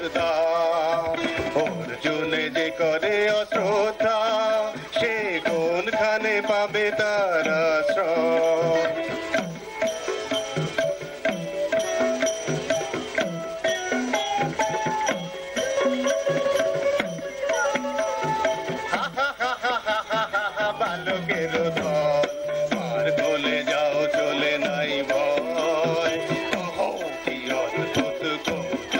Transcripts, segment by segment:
শ্রদ্ধা অর্জুনে যে করে অশ্রদ্ধা সে কোনখানে পাবে তার আশ্রয় বালকের দল পার ভুলে যাও চলে নাই ভয় ওহো কি অদ্ভুত কৌতুক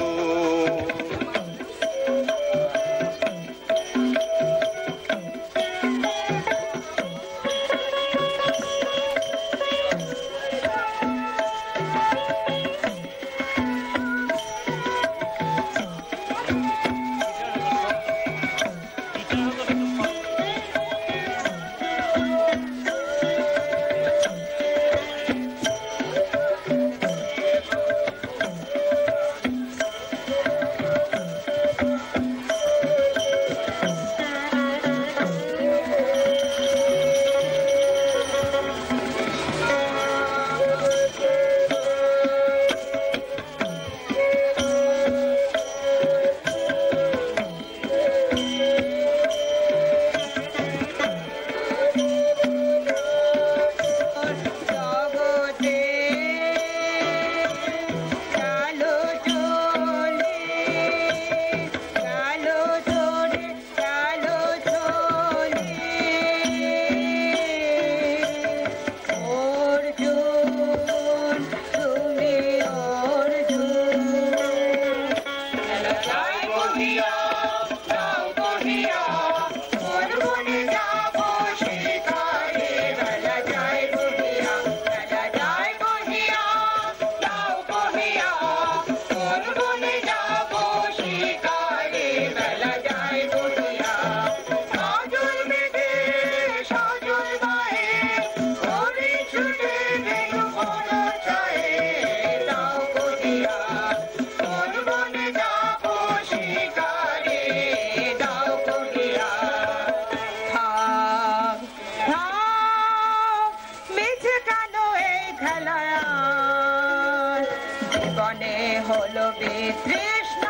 হলো বিতৃষ্ণ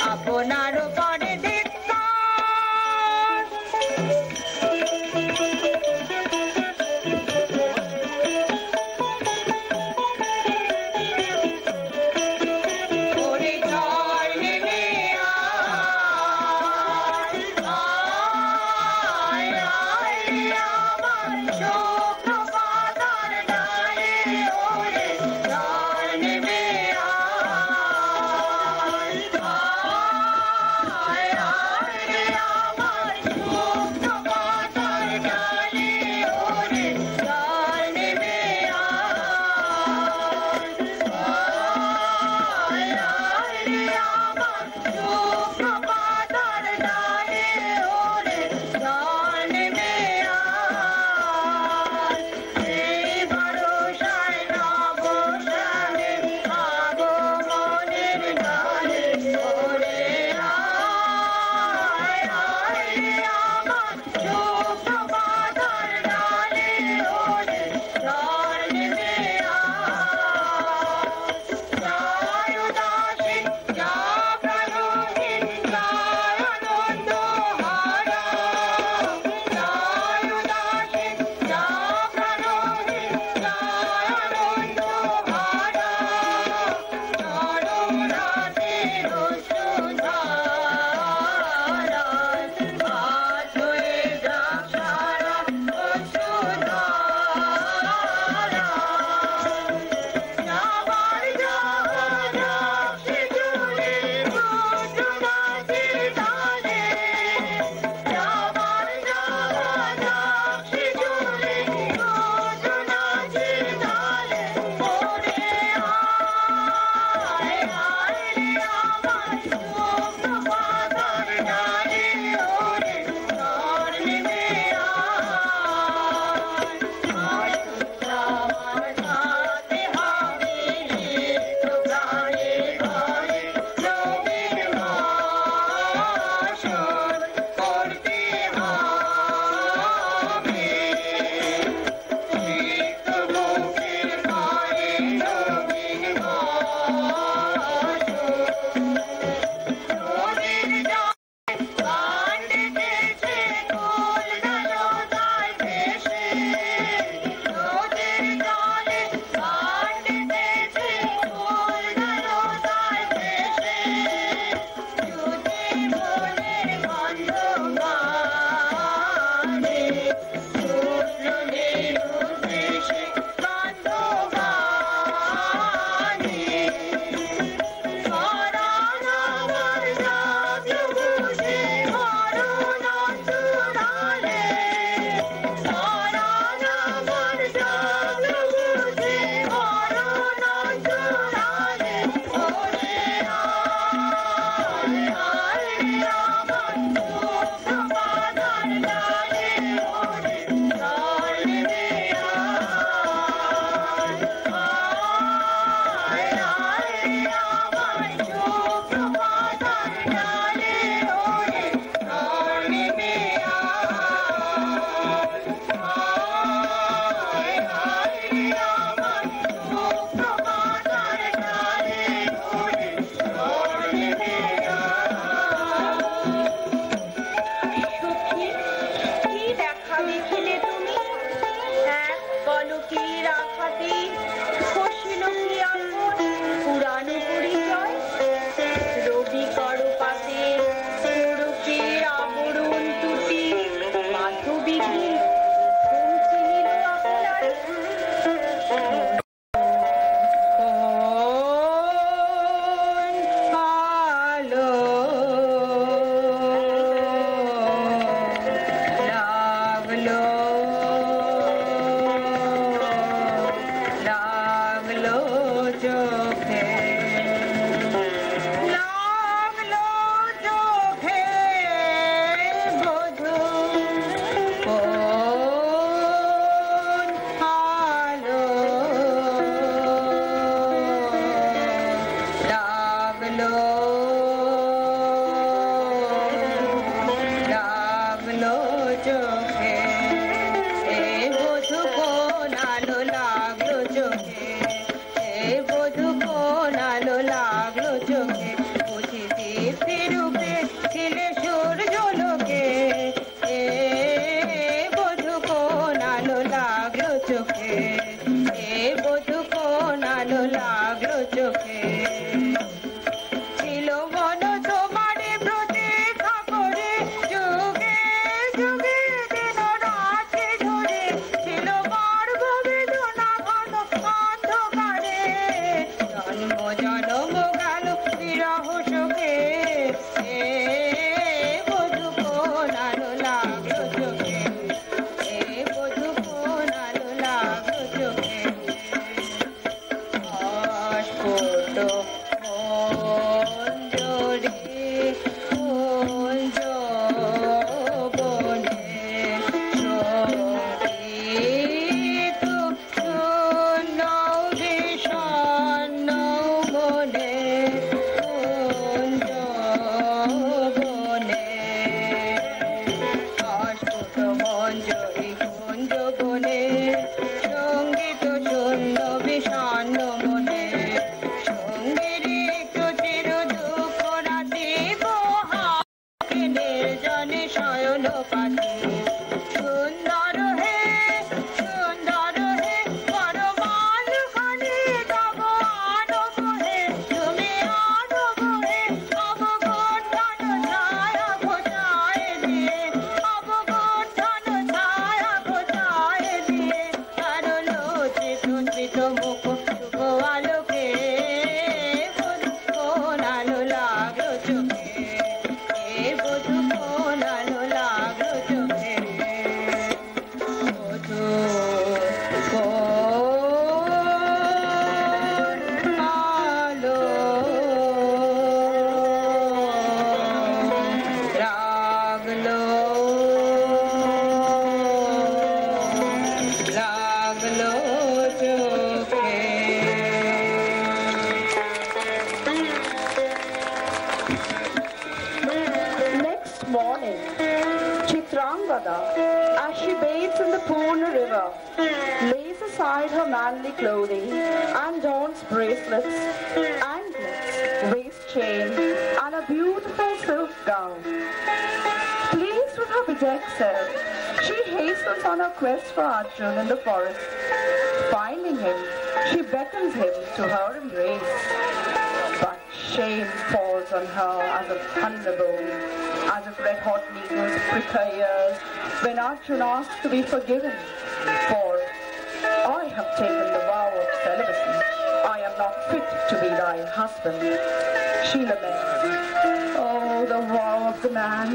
আপনার পরে ধিক্কার পরিচয় নেবে আয় আমার শুক্রপাতার ডালে ওরে জল নেবে চোখে বুঝি দীপ্তি রূপে ছিলে সূর্যলোকে এ বধূ কোন আলো লাগলো চোখে এ বধূ কোন আলো লাগলো চোখে ছিল মন তোমারে প্রতীক্ষা করে যুগে যুগে দিন রাতে ধরে ছিল মার্গ বেদনা ঘন অন্ধকারে জন্ম জন্ম গেল বিরহ সুখে এ বধূ কোন আলো লাগলো চোখে এ বধূ কোন আলো লাগলো চোখে অস্ফুট মঞ্জরি কুঞ্জ বনে সঙ্গীত শূন্য বিষণ্ণ মনে কুঞ্জ বনে অস্ফুট মঞ্জরি কুঞ্জ বনে সঙ্গীত শূন্য বিষণ্ণ মনে সঙ্গীরই একটু চির দুঃখ রাতি পোহাকে নির্জনে শয়ন পাতি সুন্দর হে পরমাল খানি তব আনব হে তুমি আনব হে অবগোঠন ছায়া ঘোচায় দিয়ে অবগোঠন ছায়া ঘোচায় দিয়ে কারণ চিত্রিত মুখ শুভ আলোকে বধূ কোন আলো লাগলো চোখে এ বধূ কোন আলো লাগলো চোখে বধূ কোন আলো লাগলো লাগলো চোখে Next morning, Chitrangada, as she bathes in the Purna river, lays aside her manly clothing and dons bracelets, anklets, waist chain, and a beautiful silk gown. Pleased with her bedecked self, she hastens on her quest for Arjun in the forest. Finding him, she beckons him to her embrace. But shame falls on her as a thunderbolt, as if red-hot needles prick her ears when Arjun asks to be forgiven. For I have taken the vow of celibacy. I am not fit to be thy husband. She laments. Oh, the vow of the man.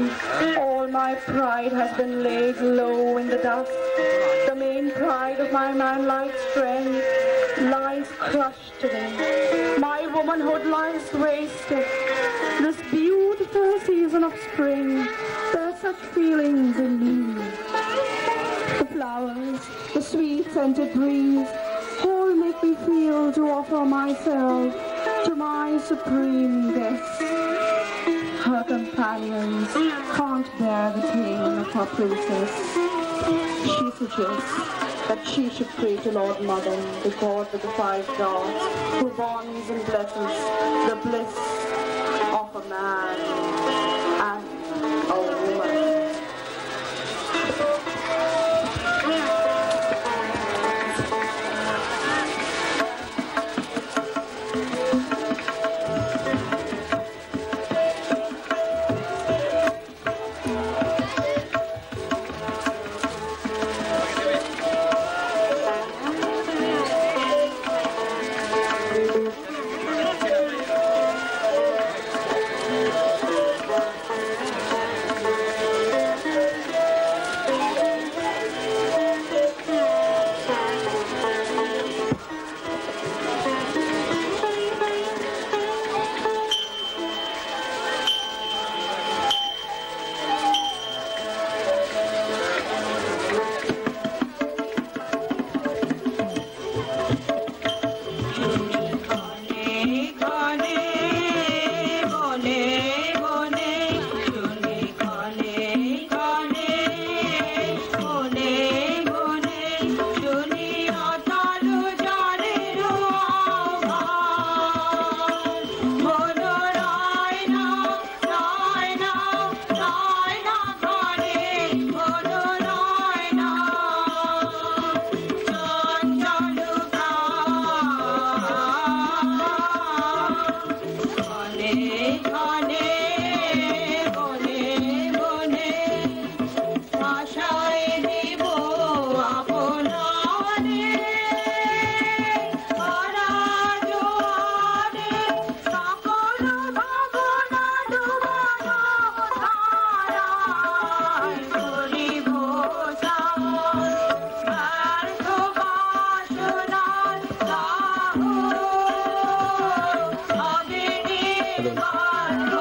All my pride has been laid low in the dust. The main pride of my manlike strength lies crushed today. My womanhood lies wasted. This beautiful season of spring, there are such feelings in me. The flowers, the sweet scented breeze, all make me feel to offer myself to my supreme guest. Her companions can't bear the pain of her princess. She suggests that she should pray to Lord Madan, the god with the 5 gods, who bonds and blesses the bliss of a man and a woman. ধানে বনে বনে ভাষায় দিব আপনারে হারা জোয়ারে সকল ভাবনা ডুবানো ধারায় করিব ব্যর্থ বাসনার দাহ হবে নির্বাণ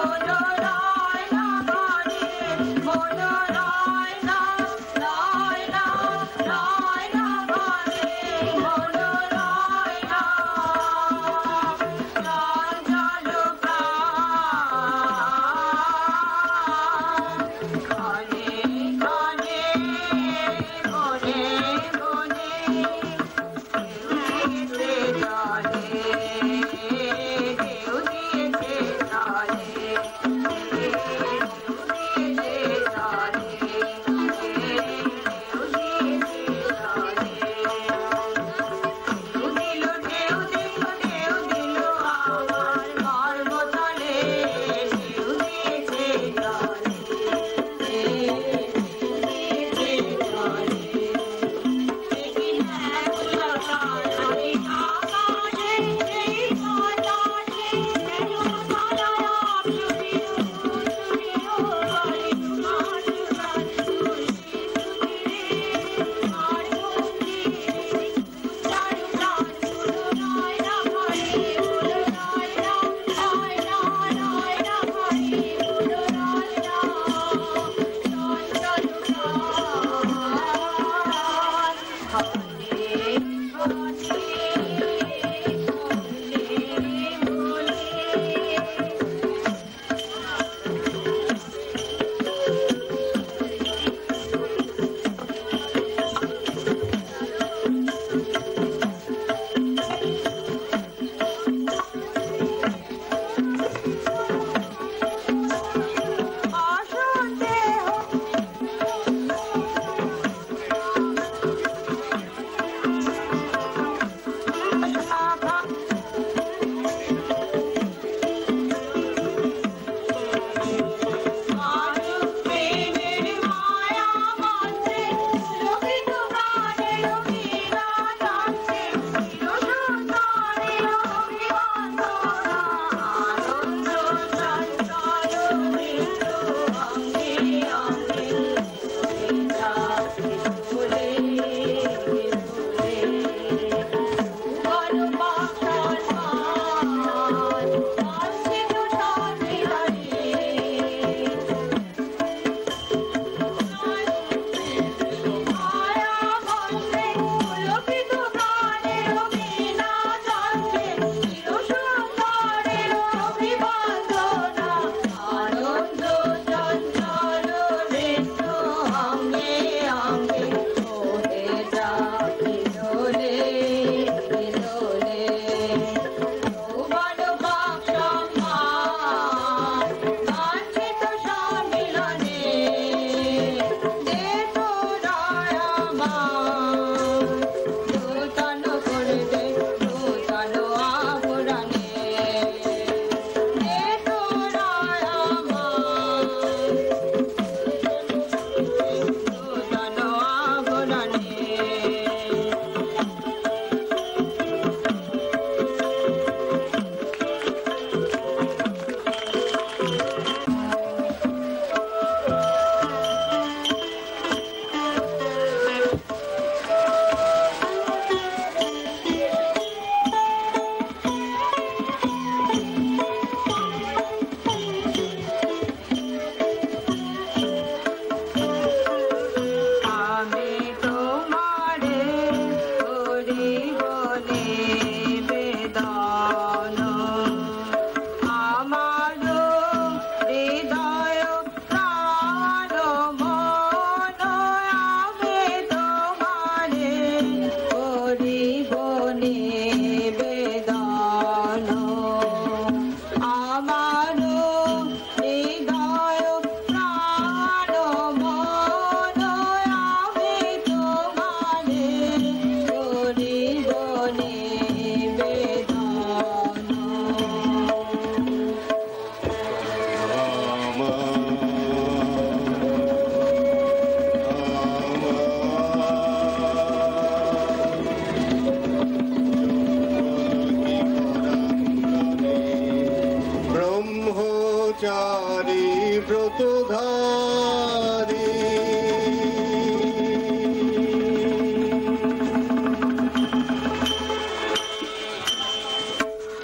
ব্রহ্মচারী ব্রতধারী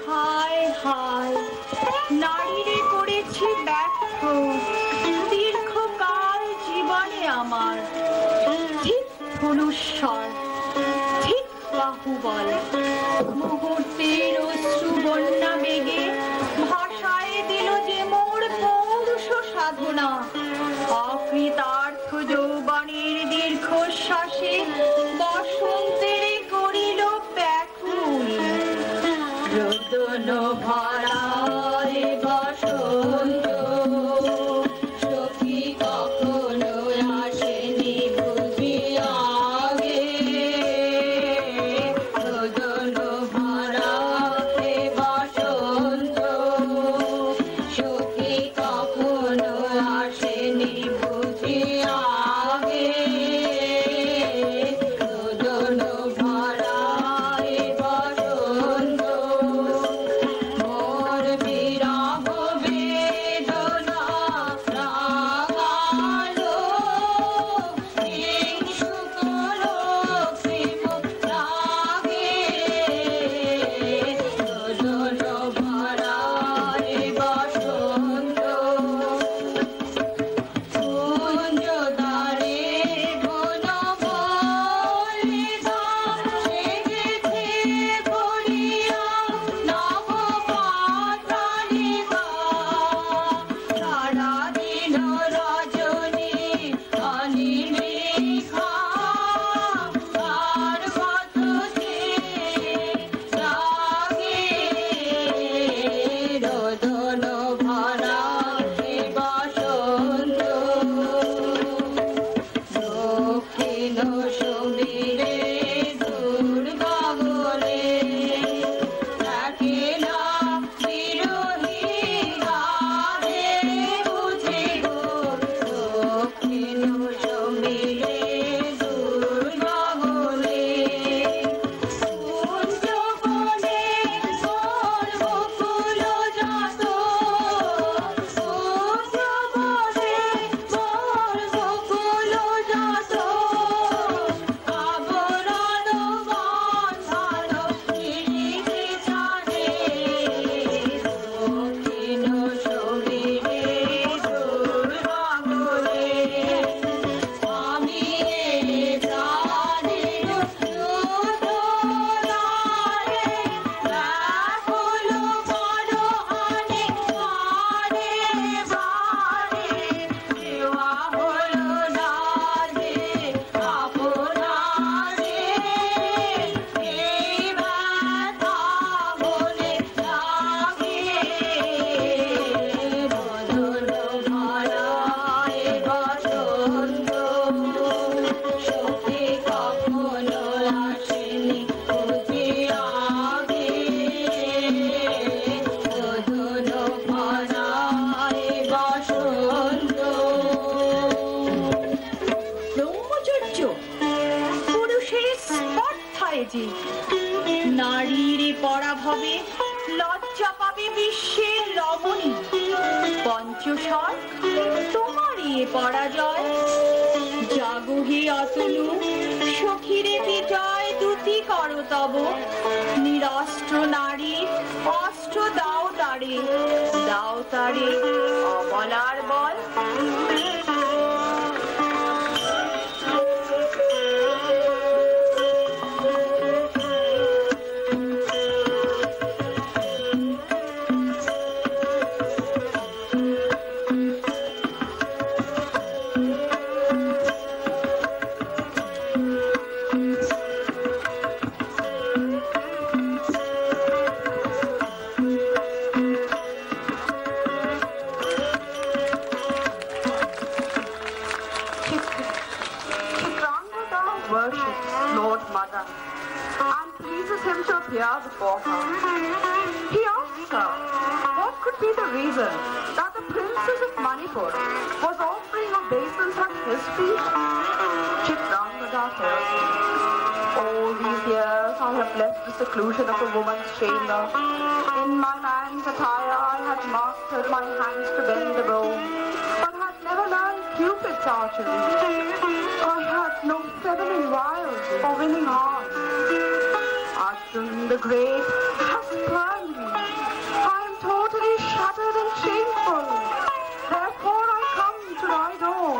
হায় হায় নারীরে করেছি ব্যর্থ দীর্ঘকাল জীবনে আমার ঠিক ধনুস্বর ঠিক বাহুবল মুহূর্তের অশ্রু বন্যা বেগে ভাষায় দিল যে মোর পৌরুষ সাধনা অকৃতার্থ যৌবনের দীর্ঘশ্বাসে বসন্তের করিল ব্যাকুল রোদন ভরায় বসন্ত সখী কখনো আসেনি বুঝি আগে রোদন ভরায় বসন্ত সখী কখনো আসেনি বুঝি আগে রোদন ভরায় বসন্ত মোর বিরহ বেদনা রাগালো শুকল প্রেম রাগে রোদন ভরায় বসন্ত কুঞ্জদ্বারে বন বলিতা সেজেছে ভরিয়া নব পাতালিকা সারাদিন রজনী অনিমেষা আর বাতুতে জাগে রোদন ভরায় বসন্ত দক্ষিণ সমীরে দুর্গা গলে দেখে না বিরোহী রাধে বুঝে গো দক্ষিণ সমীরে দুর্গা গলে কুঞ্জ বনে মোর বকুল জাত কুঞ্জ বনে মোর বকুল জাত আবরণ বাঁধান নিরিখে ছাড়ে দক্ষিণ সমীরে দুর্গা গলে আমি প্রাণের রোদনারে ব্যাকুল বনহানে বারে বারে দেওয়া হলো না যে আপনারে এই ব্যথা বলে লাগে রোদন ভরায় বসন্ত সখী কখনো আসেনি বুঝি আগে রোদন ভরায় বসন্ত ব্রহ্মচর্য পুরুষের স্পর্ধায় যে নারীর পরাভবে লজ্জা পাবে বিশ্বের রমণী পঞ্চস্বর তোমারই এ পরাজয় জাগো হে অতনু সখীরে বিজয় দুতি কর তব নিরস্ত্র নারী অস্ত্র দাও তারে অবলার বল appear before her. He asked her what could be the reason that the princess of Manipur was offering obeisance at his feet. Chitrangada tells him, all these years I have left the seclusion of a woman's chamber. In my man's attire I have had mastered my hands to bend the bow, but had never learned Cupid's archery. I had no feminine wiles or winning heart. Arjun the Great has spurned me. I am totally shattered and shameful. Therefore I come to thy door.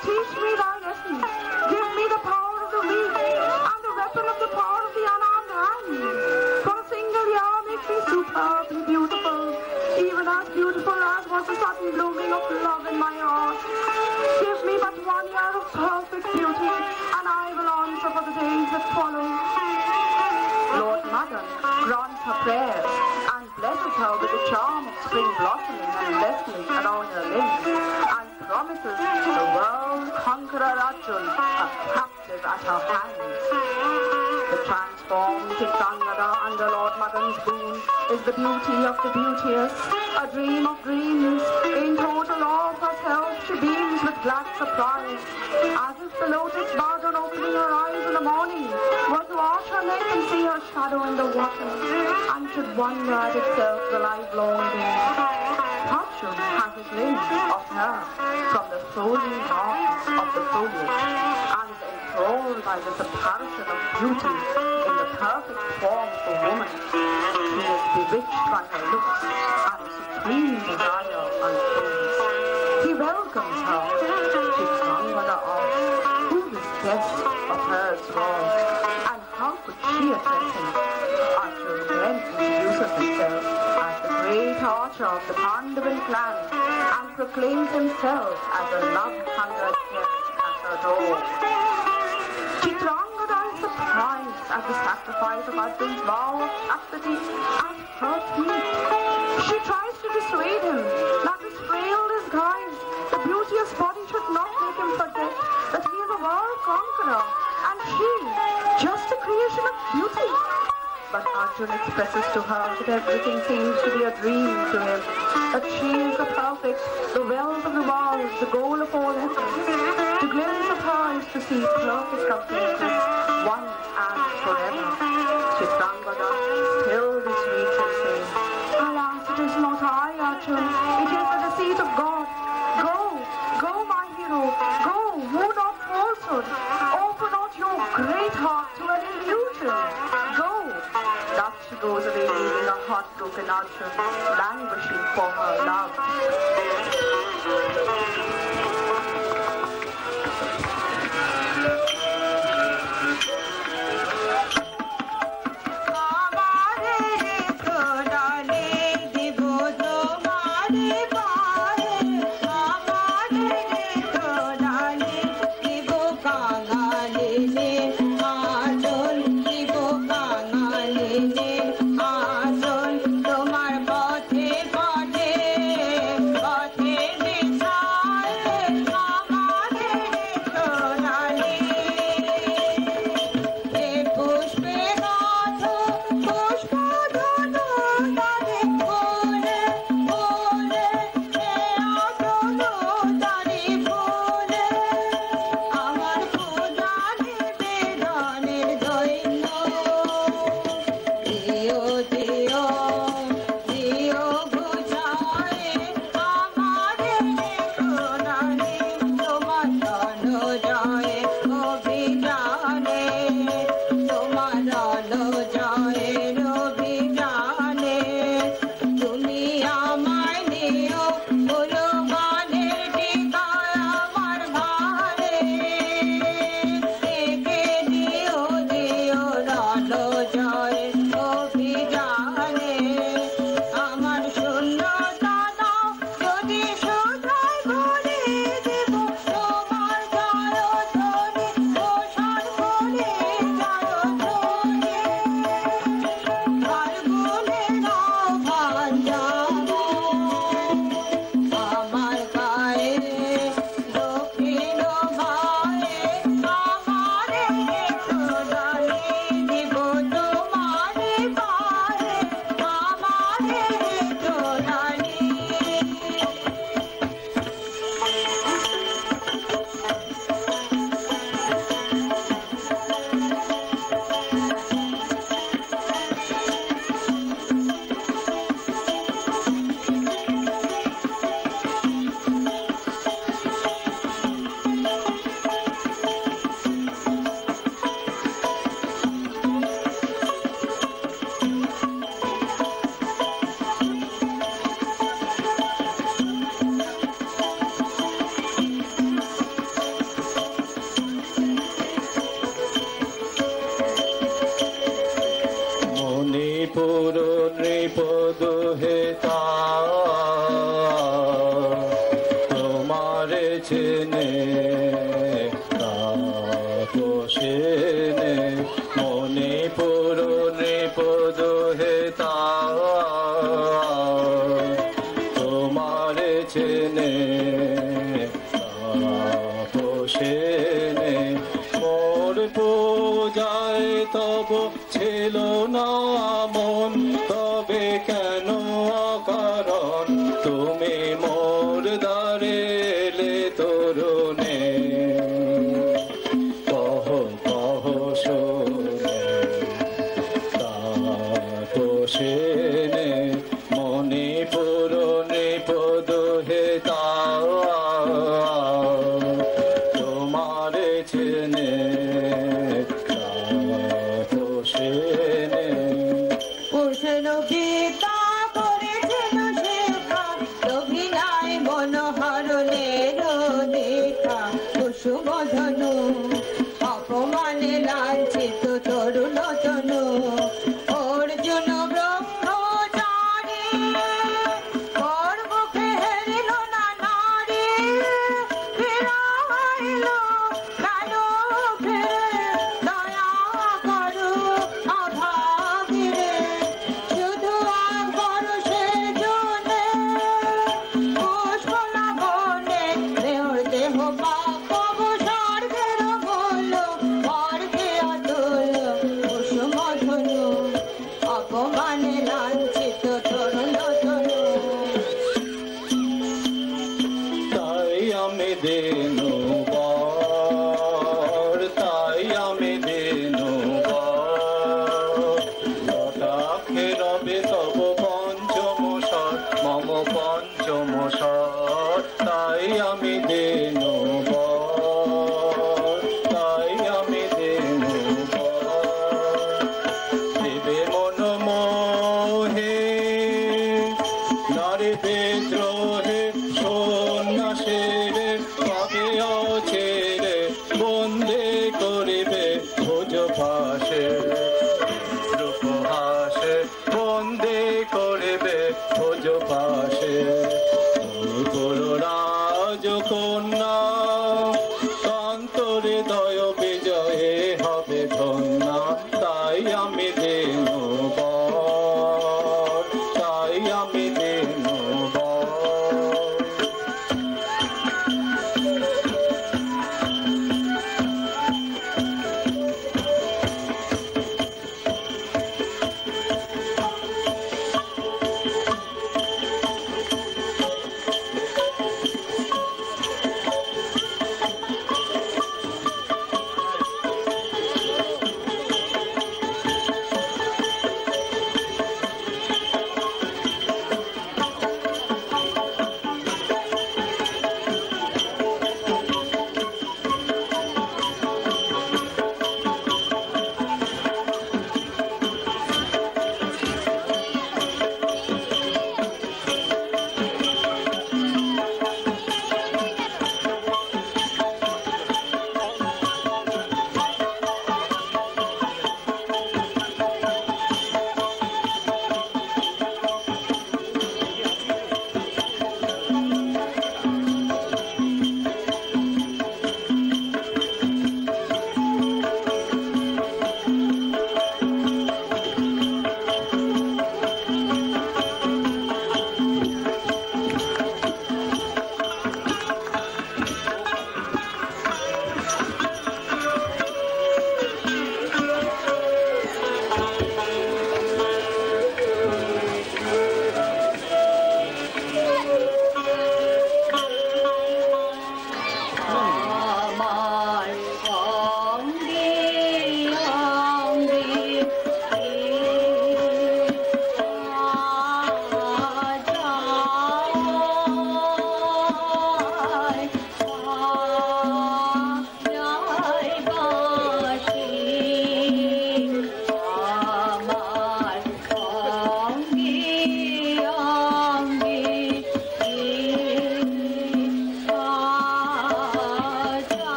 Teach me thy lessons. Give me the power of the weak and the weapon of the power of the unarmed hand. For a single year make me superbly beautiful, even as beautiful as was the sudden blooming of love in my heart. Give me but 1 year of perfect beauty, and I will answer for the days that follow. Lord Madan grants her prayers and blesses her with the charm of spring blossoming and blessings around her limbs, and promises the world conqueror Arjun a captive at her hands. The transformed Chitrangada under Lord Madan's boon is the beauty of the beauteous, a dream of dreams. In total awe of herself, she beams with glad surprise, as if the lotus bud on opening her eyes in the morning were to arch her neck and see her shadow in the water, and should wonder at itself the livelong day. Arjun has a glimpse of her from the folding darkness of the foliage, and is enthralled by this apparition of beauty in the perfect form of a woman. He is bewitched by her looks, and a supreme desire unfolds. He welcomes her. Chitrangada asks who this guest of hers was, and how could she address him? Arjun then introduces himself as the great archer of the Pandavan clan, and proclaims himself as a love-hungered guest at her door. Chitrangada is surprised at the sacrifice of Arjun's vow of chastity at her feet. She tries to dissuade him that his frail disguise, the beauteous body, should not make him forget that he is a world conqueror, and she, just a creation of beauty. But Arjun expresses to her that everything seems to be a dream to him, that she is the perfect, the wealth of the world, the goal of all efforts. To glimpse of her is to see perfect completeness, once and forever. Chitrangada still retreats and says, alas, it is not I, Arjun, it is the deceit of God. Go, my hero, go, woo not falsehood, open not your great heart to an illusion. Go. Thus she goes away leaving a heartbroken Arjun, languishing for her love. তোমার পথে পথে চেনে তাপসেনে মনে পূরণে পদ হেতা তোমার চেনে তাপসেনে মোর পূজায় তব ছিল না মন তবে কেন অকারণ তুমি মোর দ্বারে এলে তরুণে কহ কহ শোনে তাপসেনে মনে পূরণে পদ হেতা তোমার চেনে তাপসেনে পুরুষের গীতা করেছেন শেখা অভিনয় মনোহরণের দেখা কুসুম ধনু অপমানে লাঞ্ছিত তরুণ তনু অর্জুন ব্রহ্মচারী ওর মুখে হেরিল না নারী ফিরাইল কালো ফিরে দয়া করু অভাগীরে শুধু আকবর সেজনে পুষ্পলা বনে দেহর দেহ পাপ স্বর্গের মূল বর্গে অতুল কুসুম ধনু অপমানে লাঞ্ছিত তরুণ তনু তাই আমি দেনু বর তাই আমি দেনু বটাক্ষে রবে তব পঞ্চম স্বর মম পঞ্চম স্বর তাই আমি দেনু বর তাই আমি দেনু বর দেবে মন মোহে নারী বিদ্রোহে সন্ন্যাসের পাবে অছেরে বন্দে করিবে ভোজ ফাঁসে রূপহাসে বন্দে করিবে ভোজ ফাঁসে রাজ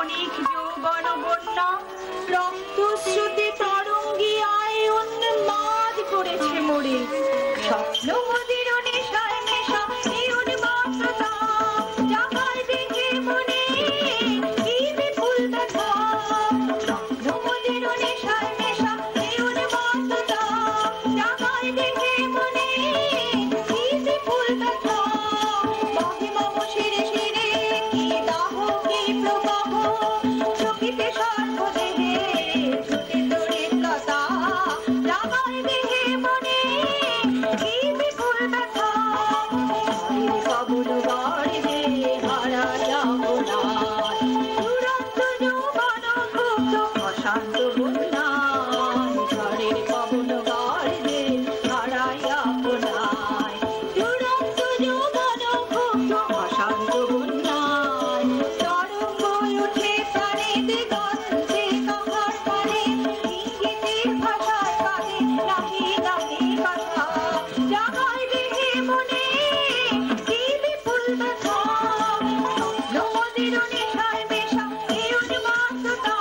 ক্ষণিক যৌবন বন্যা রক্তস্রোতে তরঙ্গি আয় উন্মাদ করেছে মোরে। স্বপ্ন মদির নেশায় নেশা এই উন্মাদতা জাগায় দেখে মনে কি বিপুল ব্যথা। স্বপ্ন মদির নেশায় নেশা এই উন্মাদতা জাগায় দেখে মনে কি বিপুল ব্যথা। মহিমা শিরে শিরে কি দাহ কি প্রবাহ চকিতে সর্বদেহে ছুটে দরিদ্রতা জাগায় দেখে মনে কি বিপুল ব্যথা। বাবুল বাড়িতে হারা যাব না দুরন্ত যৌবন ক্ষুব্ধ অশান্ত বন্যা ঝড়ের পবন বাড়িতে হারাইয়া পোনায় দুরন্ত যৌবন ক্ষুব্ধ অশান্ত বন্যায় তরঙ্গ উঠে প্রাণে দিগন্তে কাহার পারে ইঙ্গিতের ভাষায় কাঁদে নাহি গাহে কথা জাগায় দেখে মনে কি বিপুল ব্যথা। নদীর নেশায় মেশা এই উন্মাদতা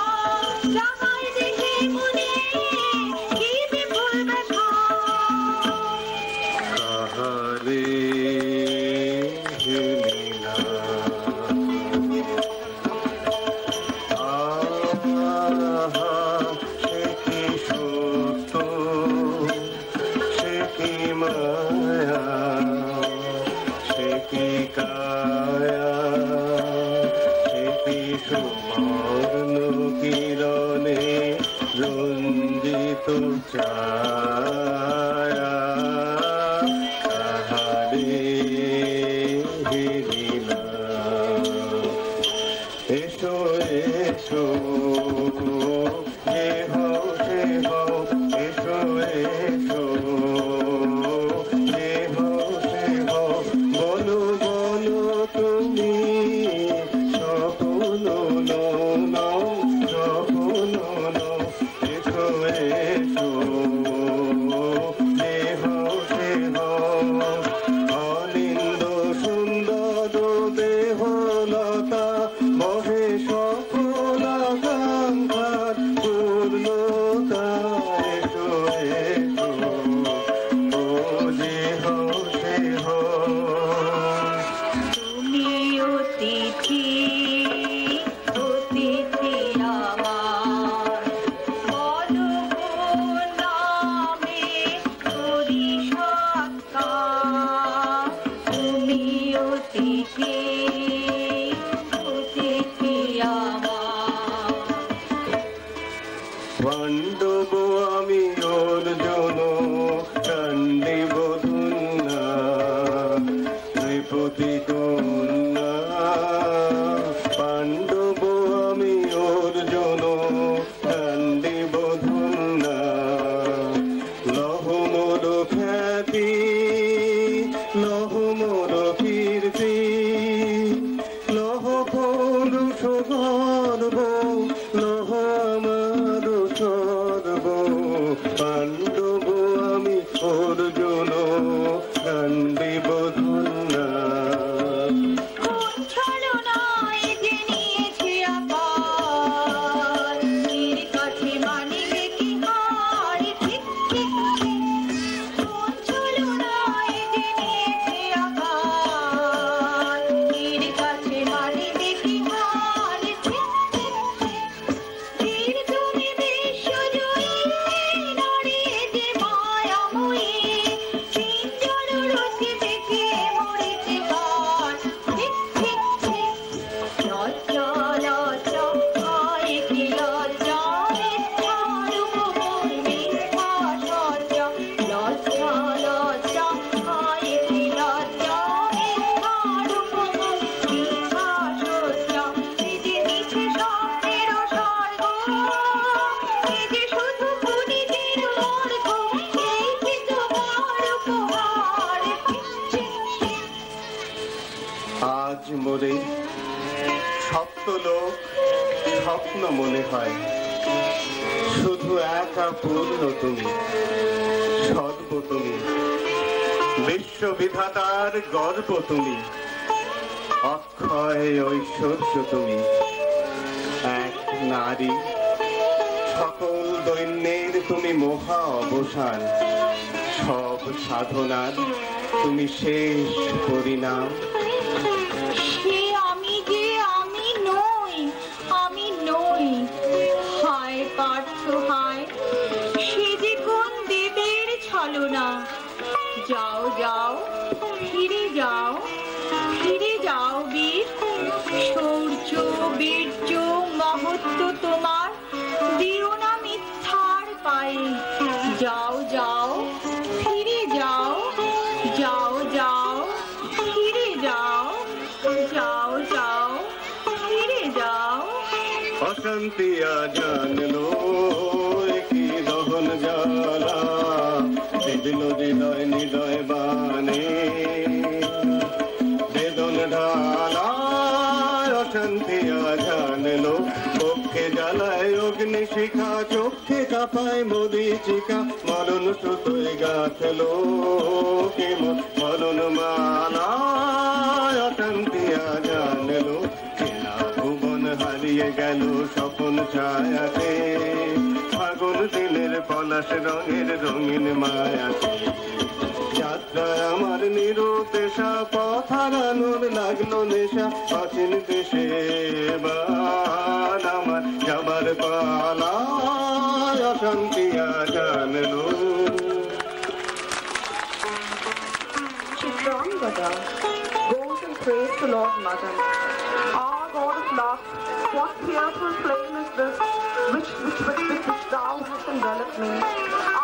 জাগায় দেখে মনে কি বিপুল ব্যথা। কাহারে লীলা আহা সে কি সত্য সে কি মায়া সে কি কায়া সে কি সুবর্ণ কিরণে রঞ্জিত ছায়া কাহারে লীলা। এসো এসো যে হও সে হও এসো এসো যে হও সে হও বলো বলো তুমি সপন নও সপন নও এসো এসো যে হও সে হও অনিন্দ সুন্দর দেহলতা বহে সফল আকাঙ্ক্ষার পূর্ণতা এসো এসো ও যে হও সে হও। তুমি অতিথি অতিথি আমার বলো কোন নামে করি সৎকার। তুমি অতিথি অতিথি আমার পাণ্ডব আমি অর্জুন কাণ্ডিব ধুন্না নৃপতি কন্যা। পাণ্ডব আমি অর্জুন কাণ্ডিব ধুন্না লহ মোর খ্যাতি লহ মোর কীর্তি লহ পৌরুষ গর্ব লহ আমার সর্ব। পাণ্ডব আমি অর্জুন কাণ্ডিব ধুন্না। কোন ছলনায় যে নিয়েছে আকার এর কাছে মানিবে কি হার ঠিক ঠিক ঠিক। কোন ছলনায় যে নিয়েছে আকার এর কাছে মানিবে কি হার ঠিক ঠিক ঠিক। তুমি বিশ্বজয়ী নারী যে মায়াময়ী পিঞ্জর রচি দেখে মরিতে গান ঠিক ঠিক ঠিক। লজ্জা লজ্জা হয় কি লজ্জা মিথ্যার উপভোগ মিথ্যা সজ্জা। লজ্জা লজ্জা হয় কি লজ্জা মিথ্যার উপভোগ মিথ্যা সজ্জা। এই যে নিছে স্বপ্নের স্বর্গ এই যে শুধু পুনিতের মর্গ এই কি তোমার উপহার ঠিক ঠিক ঠিক। আজ মোরে সপ্তলোক স্বপ্ন মনে হয় শুধু একা পূর্ণ তুমি সর্ব তুমি বিশ্ববিধাতার গর্ব তুমি অক্ষয় ঐশ্বর্য তুমি নারী, সকল দৈন্যের তুমি মহা অবসান, সব সাধনার তুমি শেষ পরিণাম। সে আমি যে আমি নই, আমি নই। হায় পার্থ হায়, সে যে কোন দেবের ছলনা। যাও যাও, ফিরে যাও, ফিরে যাও বীর। শৌর্য বীর্য মহত্ব তোমার, দিও না মিথ্যার পায়ে। যাও যাও, ফিরে যাও, যাও যাও, ফিরে যাও, যাও যাও, ফিরে যাও। অশান্তি জানলো কি দহন জ্বালা, দিল হৃদয় হৃদয় বানে বেদন ঢালা। অশান্তি জানলো পক্ষে জ্বালায় অগ্নি শিখা, চোখে কাঁপায় মরিচিকা, মরণ সুতোয় গাঁথলো কেমন মরণ মালা। অশান্তি জানলো ভুবন হারিয়ে গেল স্বপন ছায়াতে, ফাগুন দিনের পলাশ রঙের রঙিন মায়াতে। যাত্রায় আমার নিরুপেশা, পথ হারানোর লাগলো নেশা, অচিন দেশে এবার আমার যাবার পালা। অশান্তি জানলো। Chitrangada goes and prays to Lord Madan. Ah, God of love, what fearful flame is this, which thou hast enveloped me.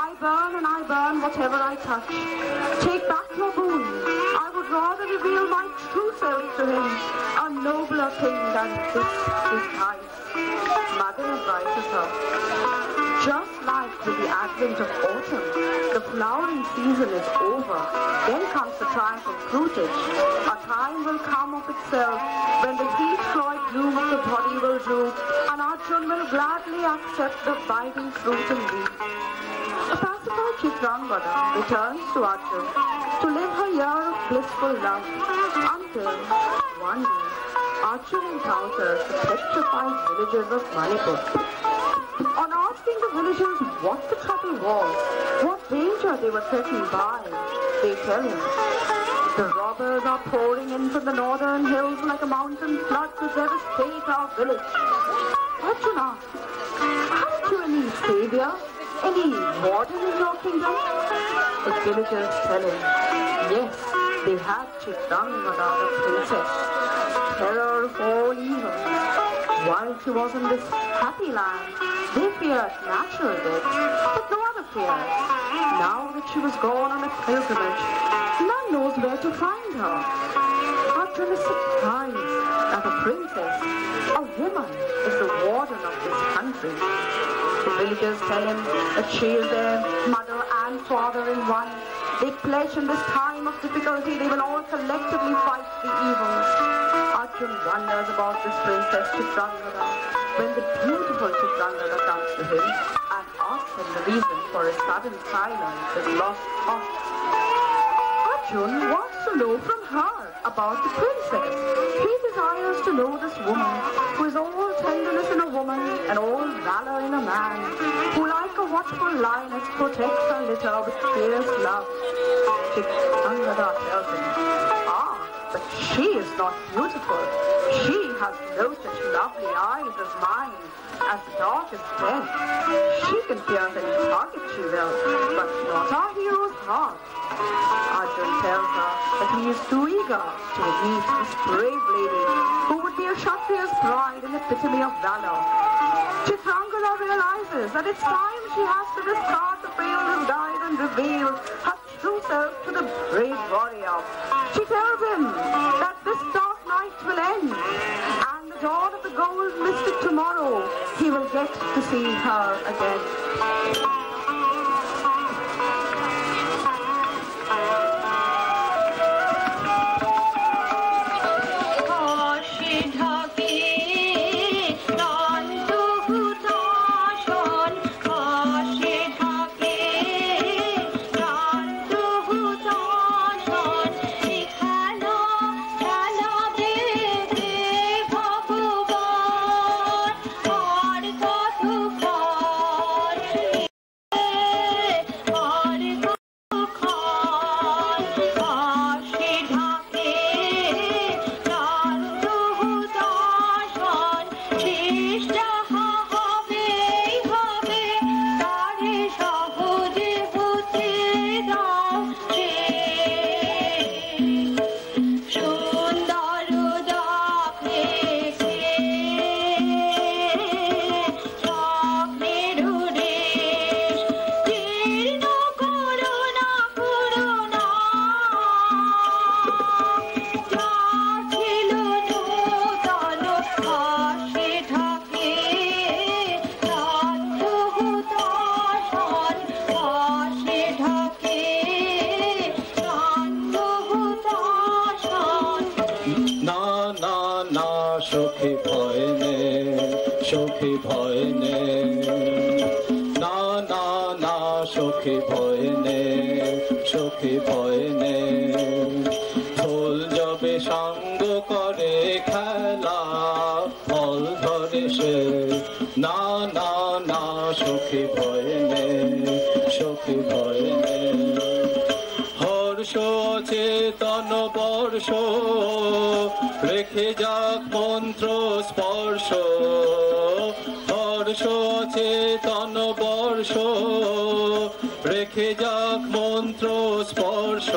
I burn and I burn whatever I touch. Take back your boon. I would rather reveal my true self to him. A nobler thing than this is nice. Madan advises her. Just like with the advent of autumn, the flowering season is over. Then comes the time for fruitage. A time will come of itself when the heat-cloyed bloom of the body will droop, and Arjun will gladly accept the biting fruit and leaf. The pacified Chitrangada returns to Arjun to live her year of blissful love, until one day Arjun encounters the petrified villagers of Manipur. On asking the villagers what the trouble was, what danger they were threatened by, they tell him, the robbers are pouring in from the northern hills like a mountain flood to devastate our village. Arjun asks, haven't you any savior, any warden in your kingdom? The villagers tell him, yes, they had Chitrangada, the princess, terror of all evil. While she was in this happy land, they feared natural death, but no other fears. Now that she was gone on a pilgrimage, none knows where to find her. Arjun is surprised that a princess, a woman, is the warden of this country. The villagers tell him that she is their mother and father in one. They pledge in this time of difficulty they will all collectively fight the evils. Arjun wonders about this princess Chitrangada when the beautiful Chitrangada comes to him and asks him the reason for his sudden silence, his lost thought. Arjun wants to know from her about the princess. He desires to know this woman who is all tenderness in a woman and all valor in a man, who like a watchful lioness protects her litter with fierce love. Chitrangada tells him, but she is not beautiful. She has no such lovely eyes as mine, as dark as death. She can pierce any target she will, but not our hero's heart. Arjun tells her that he is too eager to meet this brave lady who would be a Kshatriya's pride and epitome of valor. Chitrangada realizes that it's time she has to discard the veil of guide and reveal her true self to the brave warrior. She tells him that this dark night will end, and the dawn of the gold mystic tomorrow he will get to see her again. Oh Harsh চেতন বর্ষ রেখে যাক মন্ত্র স্পর্শ হর্ষ চেতন বর্ষ রেখে যাক মন্ত্র স্পর্শ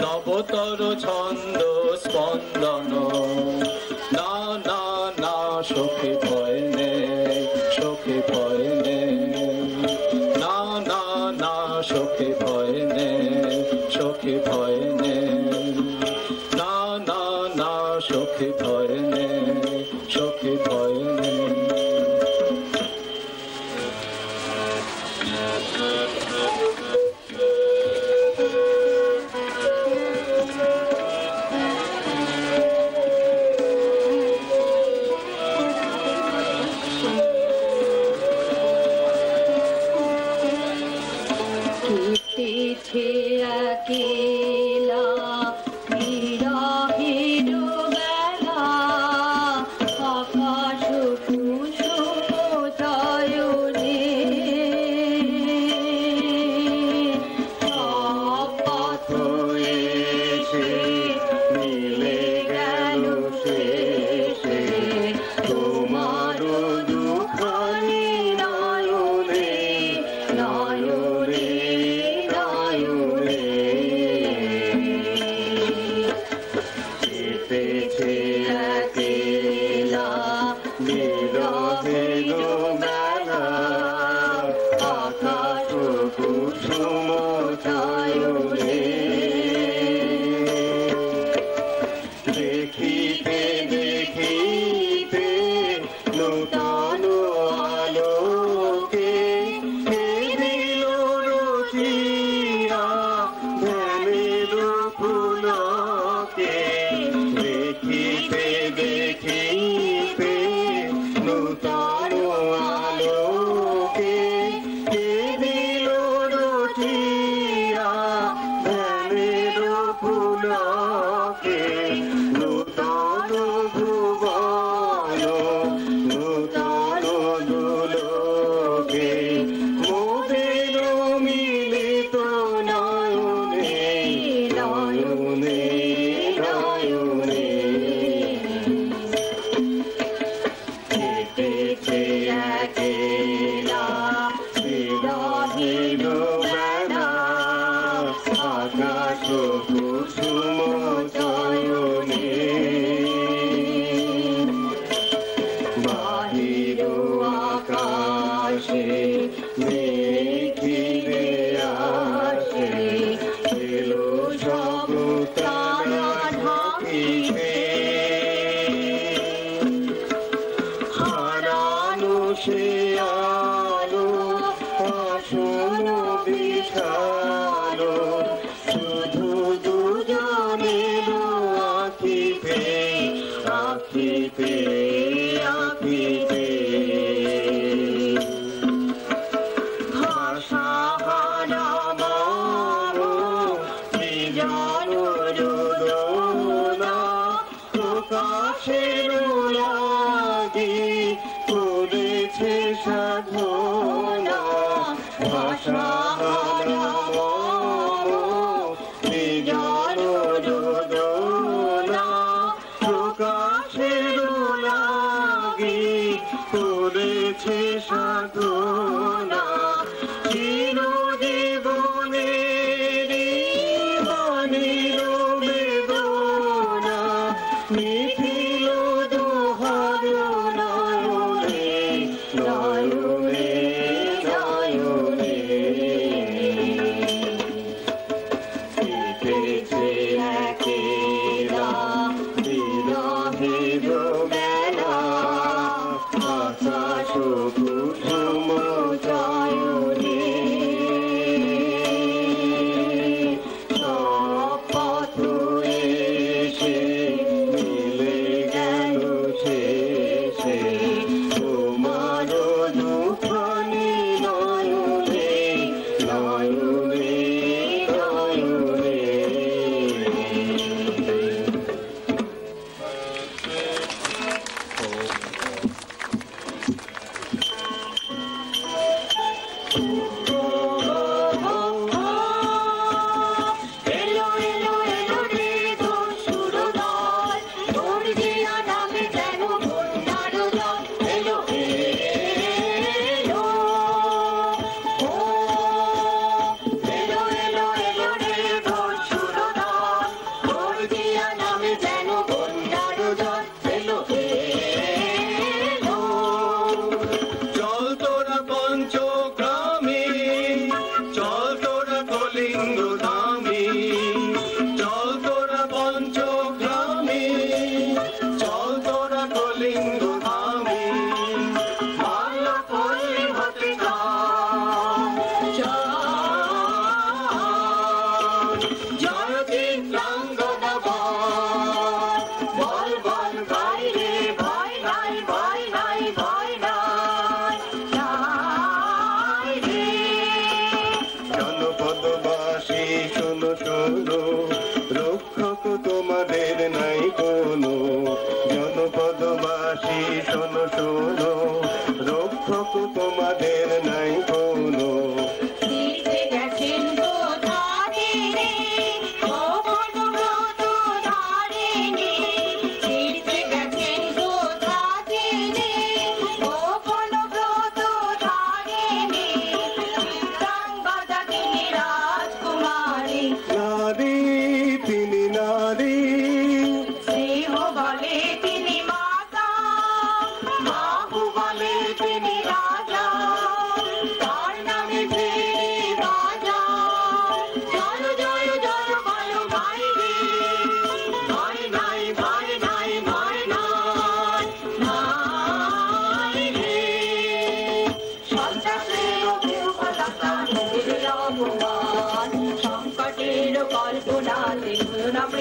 নবতর ছন্দ স্পন্দন না না না সখী ভয় নেই সখী ভয় নেই না না না সখী ভয় নেই সখী ভয় নেই না না না সখী ভয় নেই সখী ভয় নেই अकेला विरहेर बेला आकाश कुसुम चयने पथ एसे मिले गेल शेषे তোমার দুখানি নয়নে নয়নে দেখিতে দেখিতে নূতন আলোকে দিল রচিয়া ধ্যানের পুলকে দেখিতে দেখিতে নূতন আলোকে দিল রচিয়া ধ্যানের পুলকে নূতন ভুবন নূতন দুলোকে মোদের মিলিত নয়নে নয়নে নয়নে কেটেছে একেলা বিরহের বেলা আকাশ কুসুম চয়নে বাহির আকাশে মেঘিরে আসে এলো সব তারা ঢাকিতে হারানো সে আলো আসন বিছালো শুধু দুজনের আঁখিতে আঁখিতে আঁখিতে ভাষা হারা মারো কি জানো রোদনা প্রকাশের লাগি করেছে সাধনা ভাষা হারা মারো কি জানো রোদনা প্রকাশের লাগি করেছে সাধনা চিরজীবনের বাণীর বেদনা মিথিল দোহার নয়নে নয়নে নয়নে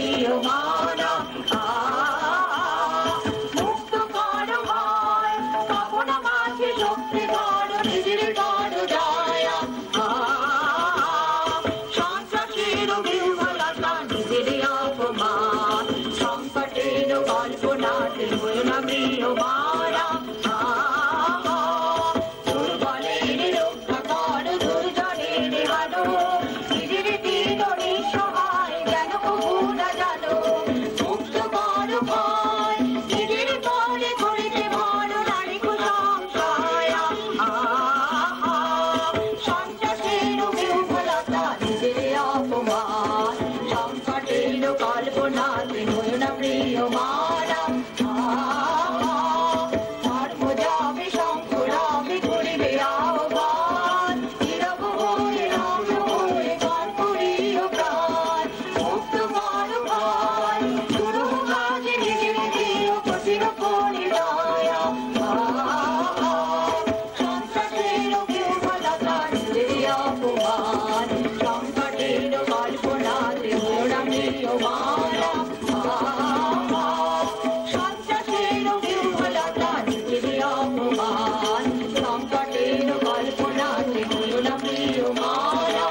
প্রিয় মানা মুক্ত করো হয় কামনা মাঝে শক্তি করো নিজের করো দয়া সন্ত্রাসের বিহ্বলতা নিজের অপমান সংকটের কল্পনাতে হয়ে না প্রিয় মানা কল্পনাতে হয়ে না প্রিয় মারা ধর্ম যাবে শঙ্করাবে করিবে আহ্বান নীরব হয়ে রব হয়ে কর্পূরীয় প্রাণ মুক্ত কর ভয় শুরু কাজে নিজের দিও কঠিন পরিদয়া সন্ত্রাসের বিহ্বলতা নিজের অপমান সংকটের কল্পনাতে হয়ে না প্রিয় মারা সন্ত্রাসের বিহ্বলতা নিজের অপমান সংকটের কল্পনাতে হয়ে না প্রিয় মারা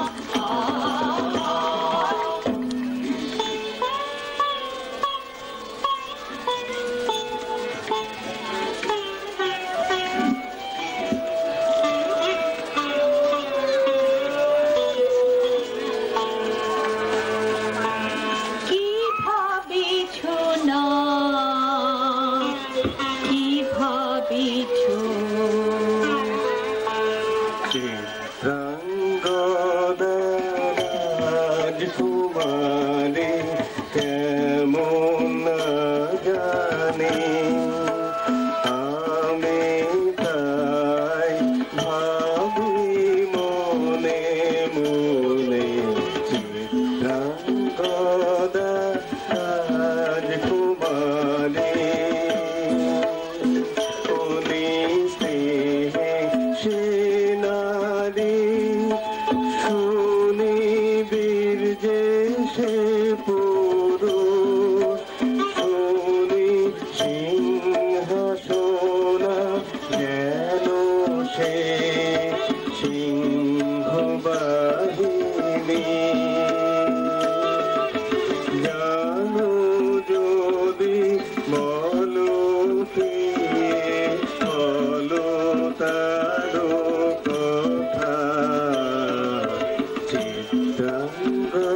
রাজকুমারী কেমন না জানি আমি তাই ভাবি মনে মনে চিত্রাঙ্গদা রাজকুমারী উনি স্নেহে সে নারী শুনি বীর্যে সে পুরুষ শুনি সিংহাসনা যেন সে সিংহবাহিনী জানো যদি বলো কি বলো তারো কথা চিত্রাঙ্গদা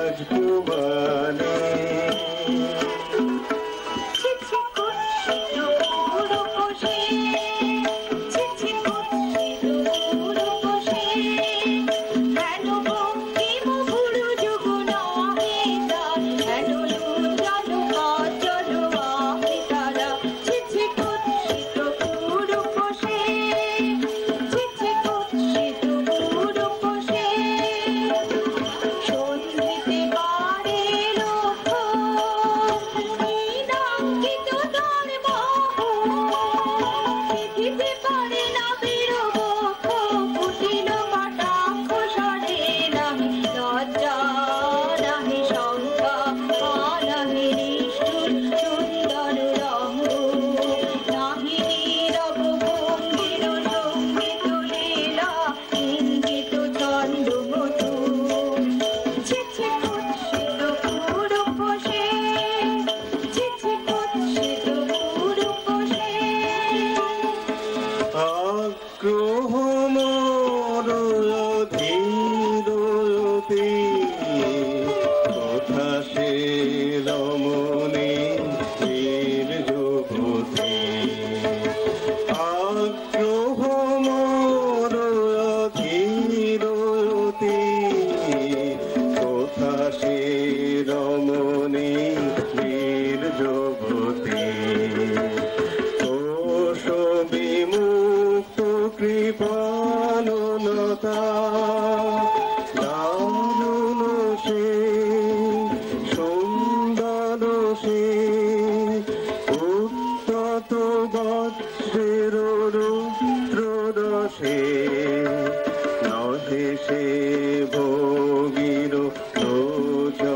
রাজকুমারী কথা সে রমণী বীর যুবতী আগ্রহ মোর ধীরতি কথা সে রমণী বীর যুবতী কোশ বিমুক্ত কৃপানতা দারুণ সে সুন্দর সে উত্তত বজ্রের রুদ্রদশে নহে সে ভোগীর লোচন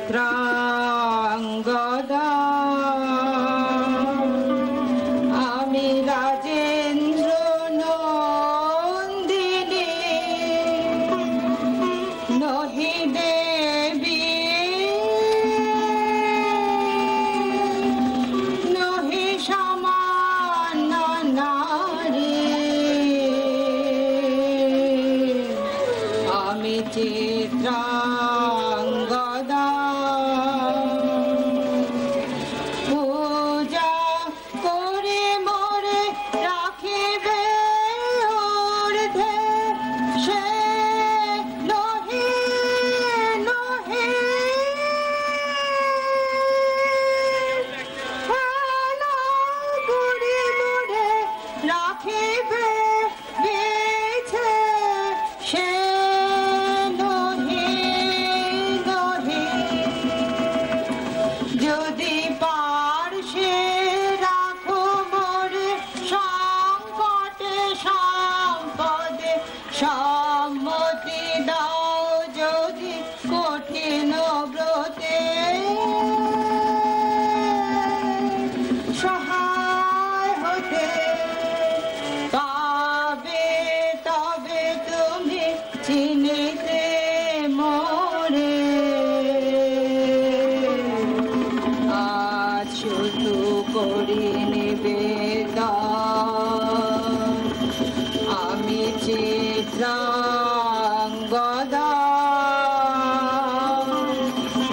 চিত্রাঙ্গদা আমি রাজেন্দ্র নন্দিনী নহি দেবী নহি সামান্য নারী আমি চিত্রাঙ্গদা পূজা করে মোরে রাখিবে ঊর্ধ্বে সে নহি নহি করে মোরে রাখিবে বিছে সে যদি পারশে রাখো মোরে সংকটে সম্পদে সম্মতি দাও যদি কঠিন ব্রতে সহায় হতে পাবে তবে তুমি চিনিতে মোরে আজ শুধু করি নিবেদন আমি চিত্রাঙ্গদা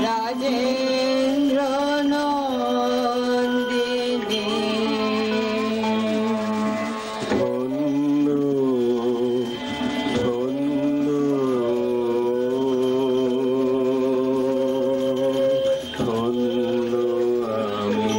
রাজেন্দ্র নন্দিনী ধন্য ধন্য ধন্য আমি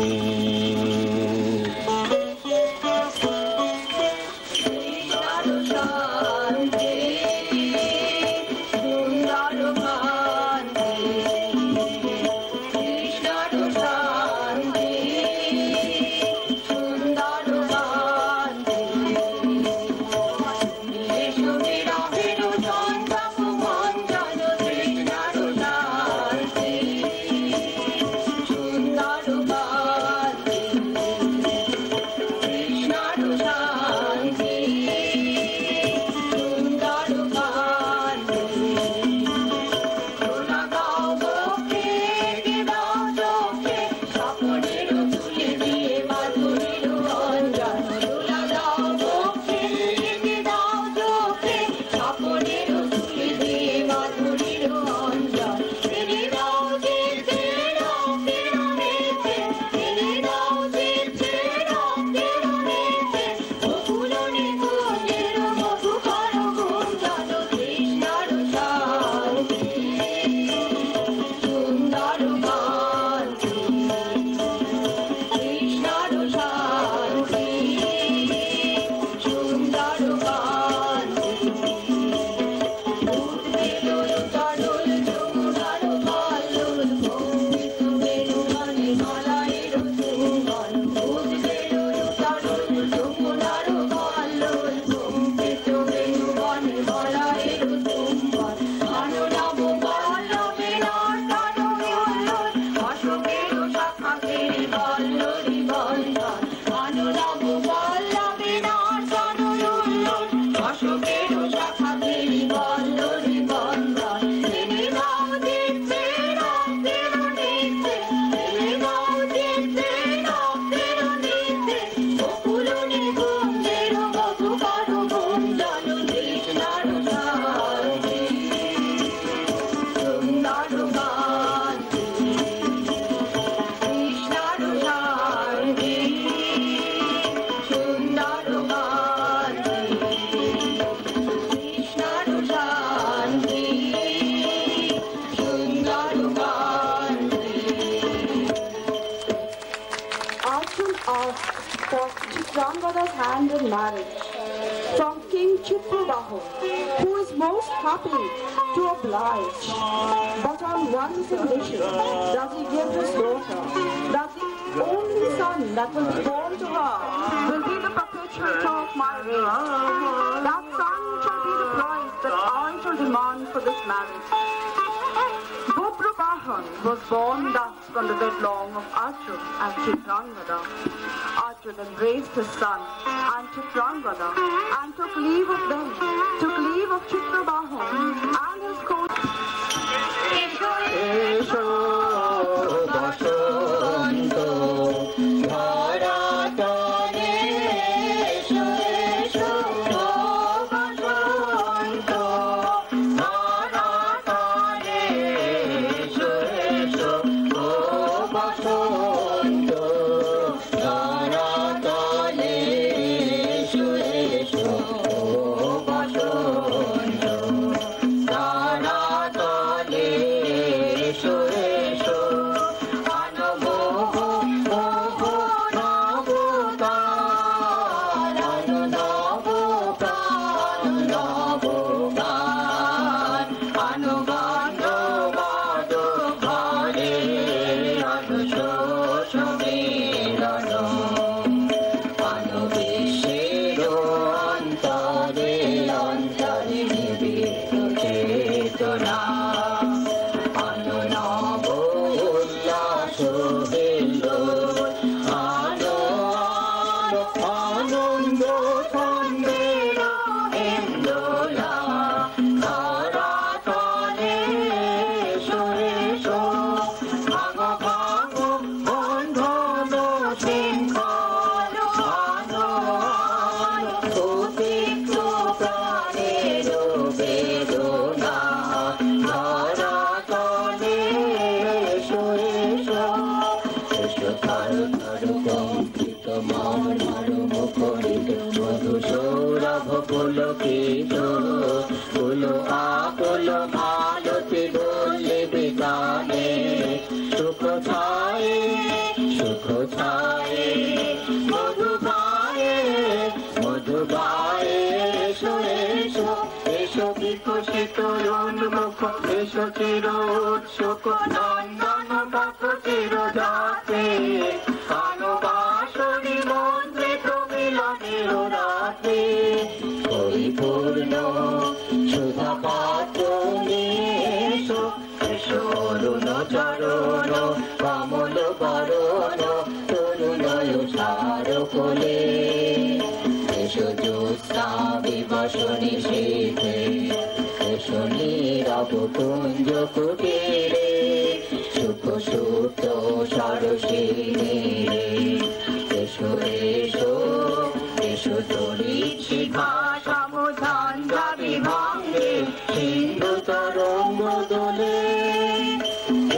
for Chitrangada's hand in marriage from King Chitrabahu, who is most happy to oblige. But on one condition does he give his daughter, that the only son that will be born to her will be the perpetuator of my race. That son shall be the price that I shall demand for this marriage. Budrabaha Mohan was born thus from the wedlock of Achyut and Chitrangada. Achyut embraced his son and Chitrangada and took leave of them, took leave of Chitrabahu and his court. এসো বসন্ত ধরাতলে এসো এসো বসন্ত ধরাতলে এসো এসো বসন্ত ধরাতলে এসো এসো বসন্ত ধরাতলে এসো এসো আনমোহ মোহ নবতার নবতার নবতার অনুগন্ধ মাদক ঘরে অনুশোষ মেলন অনুবিশ্বের অন্তরে অন্তরে নিবিড় চেতনা অনুনব উল্লাস হিল্লোল আনন্দ ছন্দের হিন্দোলা ধরাতলে এসো এসো ভাঙো ভাঙো বন্ধন শৃঙ্খল আনো আনো সুতিক্ত প্রাণের বেদনা ধরাতলে এসো এসো এসো থর থর কম্পিত মর্মর মুখরিত মধু সৌরভ পুলকিত ফুল আকুল মালতি বললে বিতানে সুখ ছায়ে মধু গায়ে এসো এসো এসো বিকশিত উন্মুখ এসো চির উৎসুক নন্দন পথ চির যাতে কানবাসনী মন্ত্রিত মিলনের রাতে পরিপূর্ণ সুধা পাত্র নিয়ে এসো এসো অরুণ চরণ কমল বরণ তরুণয় সার কোলে এসো জ্যোৎস্না বিবসনী শীতে এসো নীরব কুঞ্জ কুটিরে সুখ সুপ্ত সরসিনী এসো এসো এসো তড়িৎ শিখা সমঝঞ্ঝা বিভঙ্গে সিন্ধু তরঙ্গ দোলে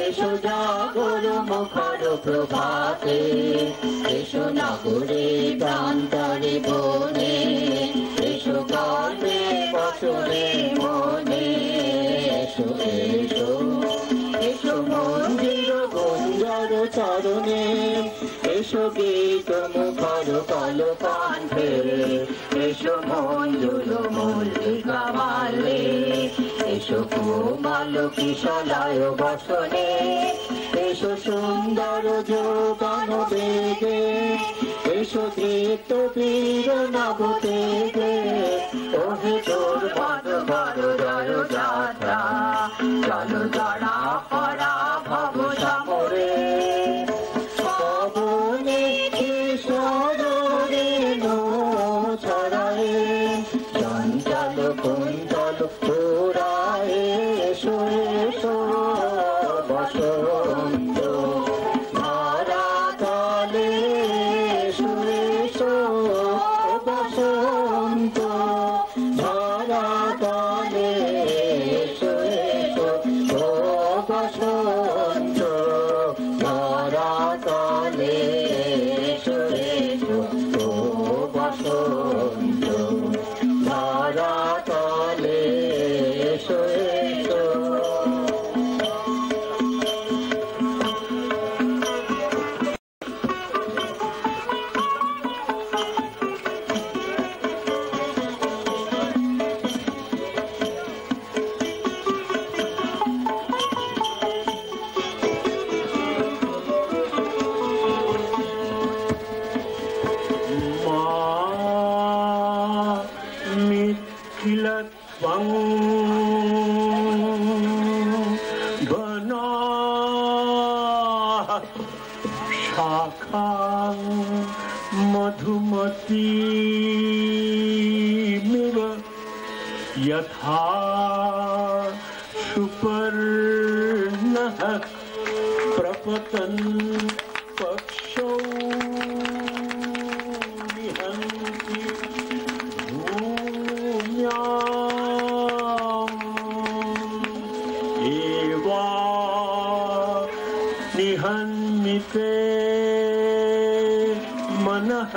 এসো জাগর মুখর প্রভাতে এসো নাগরে প্রান্তরে বনে এসো গর্বে বছরে মনে এসো এসো এসো মন্দির গুঞ্জর চরণে এসো গীত মুখর কল কণ্ঠে এসো মঞ্জুল মল্লিকা মালে এসো কোমল কিশলয় বসনে এসো সুন্দর যৌবন বেগে এসো তৃপ্ত বীর নব তেগে ওহে তোর পদ বড় জয় যাত্রা চলো জড়া পরা ভব সমরে পবনে কিশোর রেণু ছড়ায়ে চঞ্চল কুন্তল পুরায়ে এসো এসো বসন্ত ধরাতলে এসো এসো বসন্ত ধরাতলে এসো এসো বসন্ত ধরাতলে এসো এসো বসন্ত ধরাতলে এসো এসো मिथिलत्वं वना मधुमतीमिव यथा सुपर्णः प्रपतन् पक्षौ निहन्ति भूम्याम् एवा निहन्मिते मनः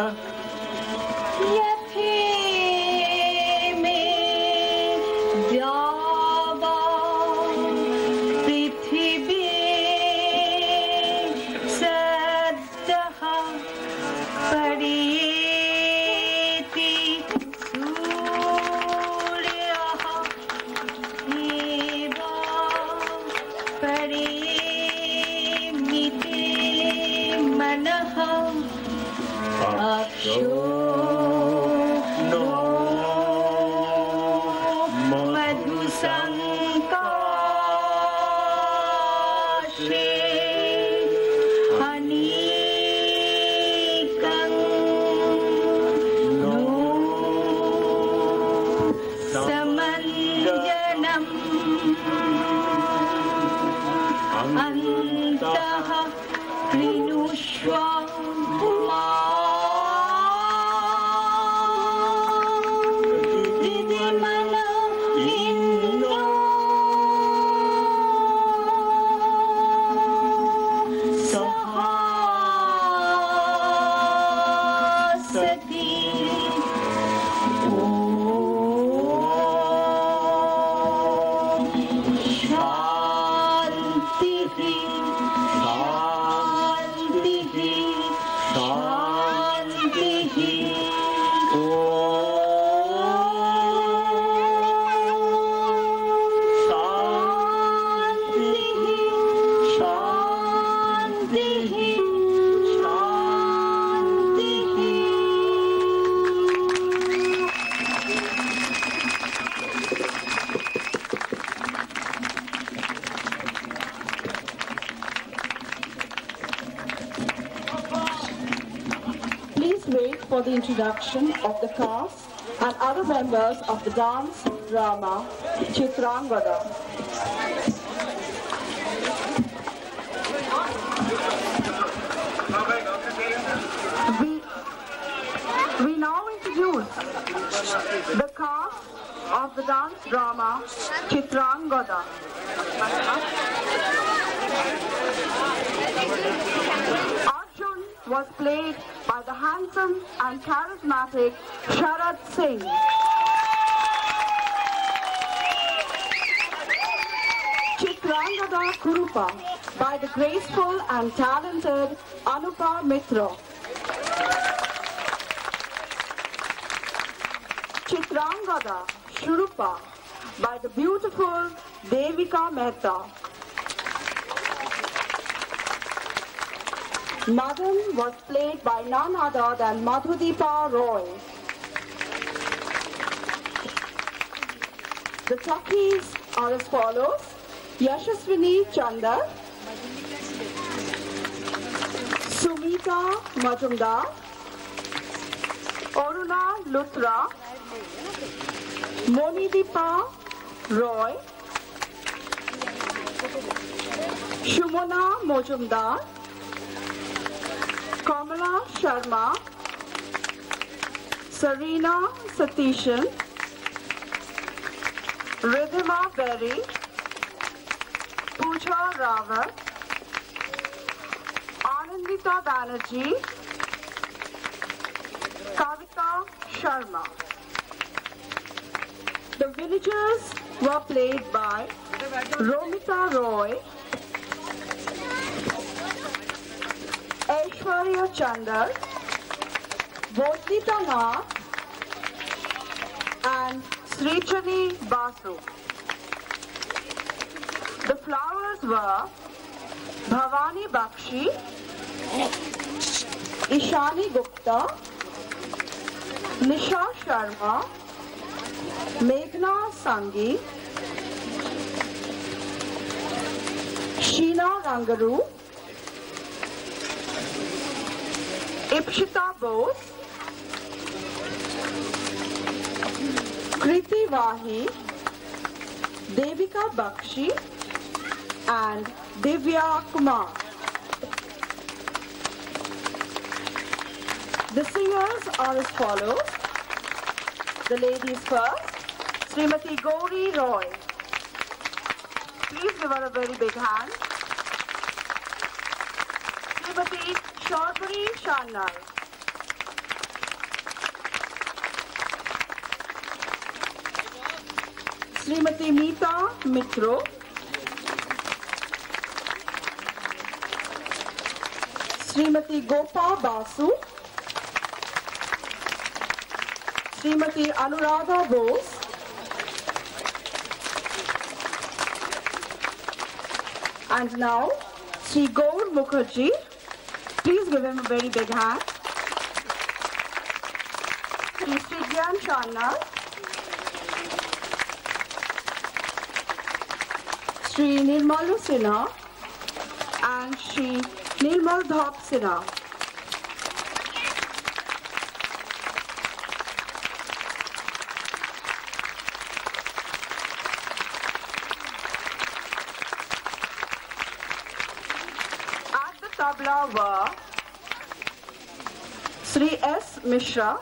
For the introduction of the cast and other members of the dance drama Chitrangada. We now introduce the cast of the dance drama Chitrangada. Arjun was played by the handsome and charismatic Sharad Singh. Chitrangada Kurupa by the graceful and talented Anupa Mitra. Chitrangada Shurupa by the beautiful Devika Mehta. Madan was played by none other than Madhudeepa Roy. The Takis are as follows: Yashaswini Chandar, Sumita Majumdar, Aruna Luthra, Monideepa Roy, Shumona Majumdar, Kamala Sharma, Sarina Satishan, Ridhima Berry, Pooja Rawat, Anandita Banerjee, Kavita Sharma. The villagers were played by Romita Roy, Aishwarya Chandar, Bodhita Nath, and Srichani Basu. The flowers were Bhavani Bakshi, Ishani Gupta, Nisha Sharma, Meghna Sangi, Sheena Rangaru, Ipshita Bose, Kriti Vahi, Devika Bakshi, and Divya Kumar. The singers are as follows. The ladies first, Srimati Gauri Roy. Please give her a very big hand. Srimati Chaudhary Shanal. Srimati Meeta Mitro. Srimati Gopa Basu. Srimati Anuradha Bose. And now, Sri Gaur Mukherjee. Please give him a very big hand. Sri Srigyan Shanna. Sri Nirmalu Sinha. And Sri Nirmal Dhop Sinha. Tabla were Sri S. Mishra.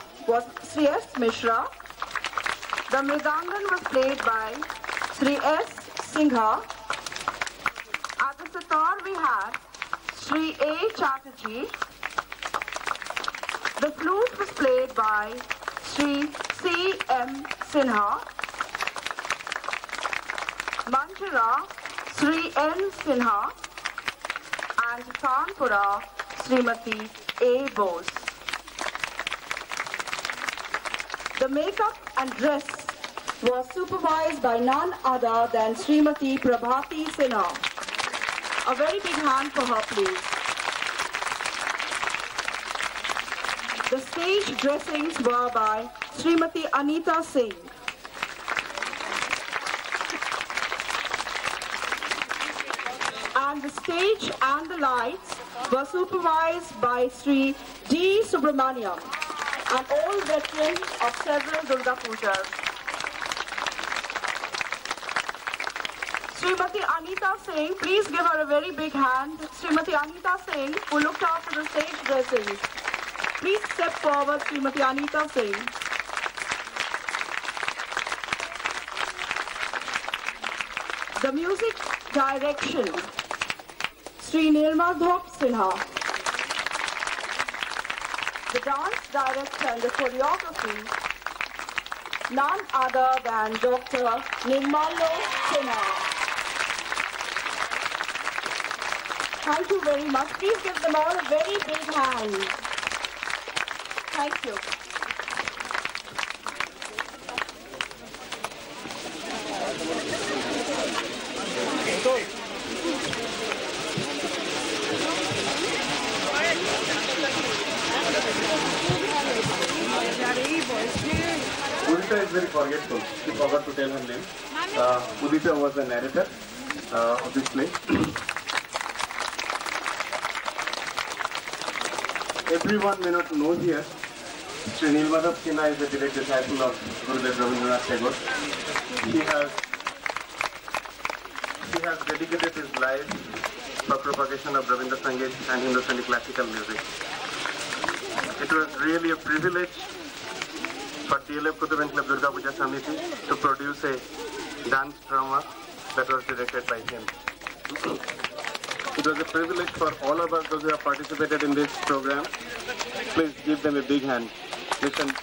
The Mridangan was played by Sri S. Singha. At the sitar we had Sri A. Chatterjee. The flute was played by Sri C. M. Sinha. Manjara, Sri N. Sinha. And Kanpura, Srimati A. Bose. The makeup and dress was supervised by none other than Srimati Prabhati Sinha. A very big hand for her, please. The stage dressings were by Srimati Anita Singh. And the stage and the lights were supervised by Sri D. Subramaniam, an old veteran of several Durga Pujas. Srimati Anita Singh, please give her a very big hand. Srimati Anita Singh, who looked after the stage dressings. Please step forward, Srimati Anita Singh. The music direction, Sri Nirmal Dhop Sinha. The dance director and the choreography, none other than Dr. Nirmalo Sinha. Thank you very much. Please give them all a very big hand. Thank you. Udita is very forgetful. She forgot to tell her name. Udita was the narrator of this play. Everyone may not know here, Sri Nilmadhav Sinha is the direct disciple of Gurudev Rabindranath Tagore. He has dedicated his life for propagation of Rabindra Sangeet and Hindustani classical music. It was really a privilege for DLF Kutub Club Durga Puja Samiti to produce a dance drama that was directed by him. It was a privilege for all of us, those who have participated in this program. Please give them a big hand. Listen.